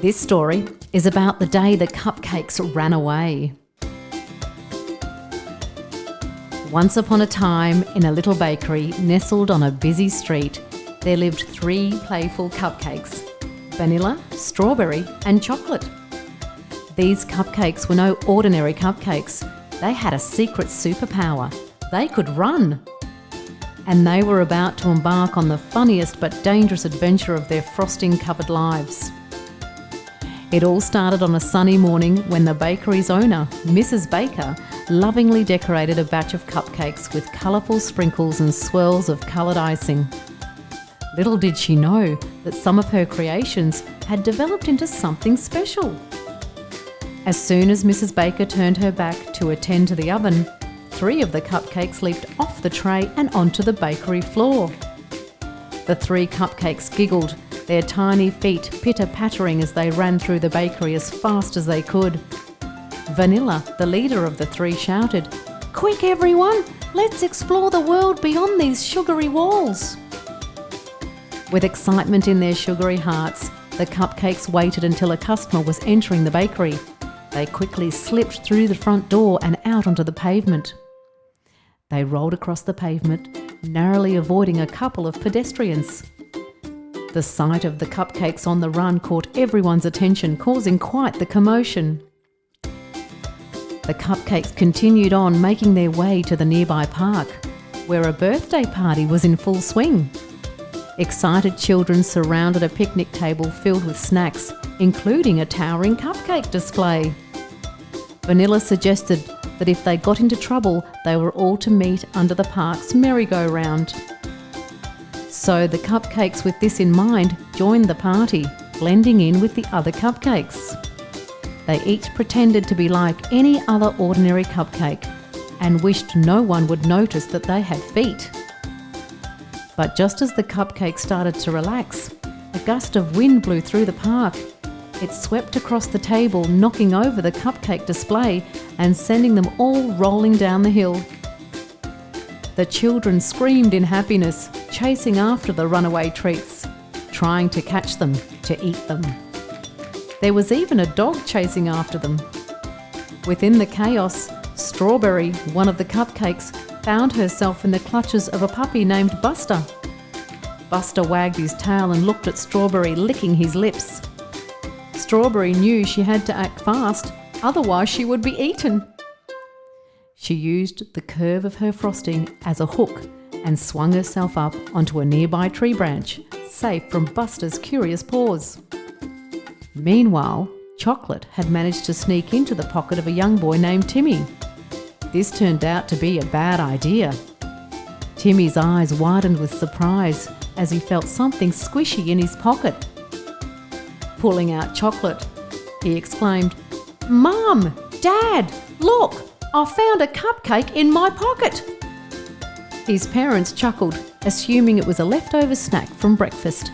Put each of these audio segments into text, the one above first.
This story is about the day the cupcakes ran away. Once upon a time, in a little bakery nestled on a busy street, there lived 3 playful cupcakes: vanilla, strawberry and chocolate. These cupcakes were no ordinary cupcakes. They had a secret superpower. They could run. And they were about to embark on the funniest but dangerous adventure of their frosting-covered lives. It all started on a sunny morning when the bakery's owner, Mrs. Baker, lovingly decorated a batch of cupcakes with colourful sprinkles and swirls of coloured icing. Little did she know that some of her creations had developed into something special. As soon as Mrs. Baker turned her back to attend to the oven, 3 of the cupcakes leaped off the tray and onto the bakery floor. The 3 cupcakes giggled, their tiny feet pitter-pattering as they ran through the bakery as fast as they could. Vanilla, the leader of the 3, shouted, "Quick everyone, let's explore the world beyond these sugary walls." With excitement in their sugary hearts, the cupcakes waited until a customer was entering the bakery. They quickly slipped through the front door and out onto the pavement. They rolled across the pavement, narrowly avoiding a couple of pedestrians. The sight of the cupcakes on the run caught everyone's attention, causing quite the commotion. The cupcakes continued on, making their way to the nearby park, where a birthday party was in full swing. Excited children surrounded a picnic table filled with snacks, including a towering cupcake display. Vanilla suggested that if they got into trouble, they were all to meet under the park's merry-go-round. So the cupcakes, with this in mind, joined the party, blending in with the other cupcakes. They each pretended to be like any other ordinary cupcake and wished no one would notice that they had feet. But just as the cupcakes started to relax, a gust of wind blew through the park. It swept across the table, knocking over the cupcake display and sending them all rolling down the hill. The children screamed in happiness, chasing after the runaway treats, trying to catch them, to eat them. There was even a dog chasing after them. Within the chaos, Strawberry, one of the cupcakes, found herself in the clutches of a puppy named Buster. Buster wagged his tail and looked at Strawberry, licking his lips. Strawberry knew she had to act fast, otherwise she would be eaten. She used the curve of her frosting as a hook and swung herself up onto a nearby tree branch, safe from Buster's curious paws. Meanwhile, Chocolate had managed to sneak into the pocket of a young boy named Timmy. This turned out to be a bad idea. Timmy's eyes widened with surprise as he felt something squishy in his pocket. Pulling out Chocolate, he exclaimed, "Mum! Dad! Look! I found a cupcake in my pocket!" His parents chuckled, assuming it was a leftover snack from breakfast.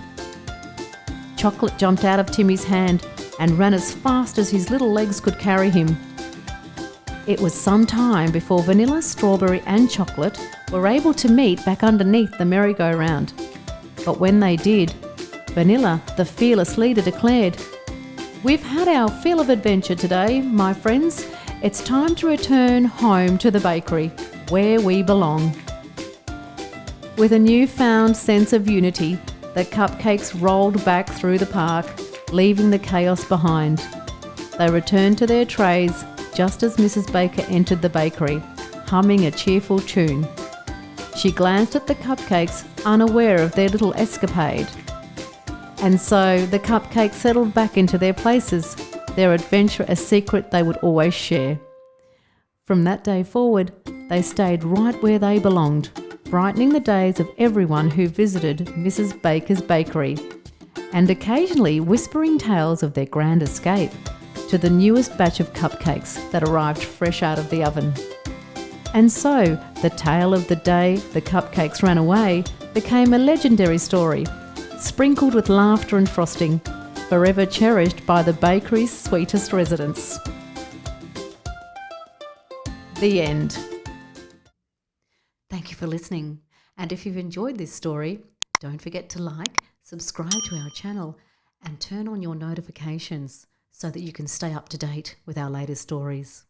Chocolate jumped out of Timmy's hand and ran as fast as his little legs could carry him. It was some time before Vanilla, Strawberry and Chocolate were able to meet back underneath the merry-go-round. But when they did, Vanilla, the fearless leader, declared, "We've had our fill of adventure today, my friends. It's time to return home to the bakery, where we belong." With a newfound sense of unity, the cupcakes rolled back through the park, leaving the chaos behind. They returned to their trays just as Mrs. Baker entered the bakery, humming a cheerful tune. She glanced at the cupcakes, unaware of their little escapade. And so the cupcakes settled back into their places, their adventure a secret they would always share. From that day forward, they stayed right where they belonged, brightening the days of everyone who visited Mrs. Baker's bakery, and occasionally whispering tales of their grand escape to the newest batch of cupcakes that arrived fresh out of the oven. And so, the tale of the day the cupcakes ran away became a legendary story, sprinkled with laughter and frosting, forever cherished by the bakery's sweetest residents. The end. Thank you for listening. And if you've enjoyed this story, don't forget to like, subscribe to our channel, and turn on your notifications so that you can stay up to date with our latest stories.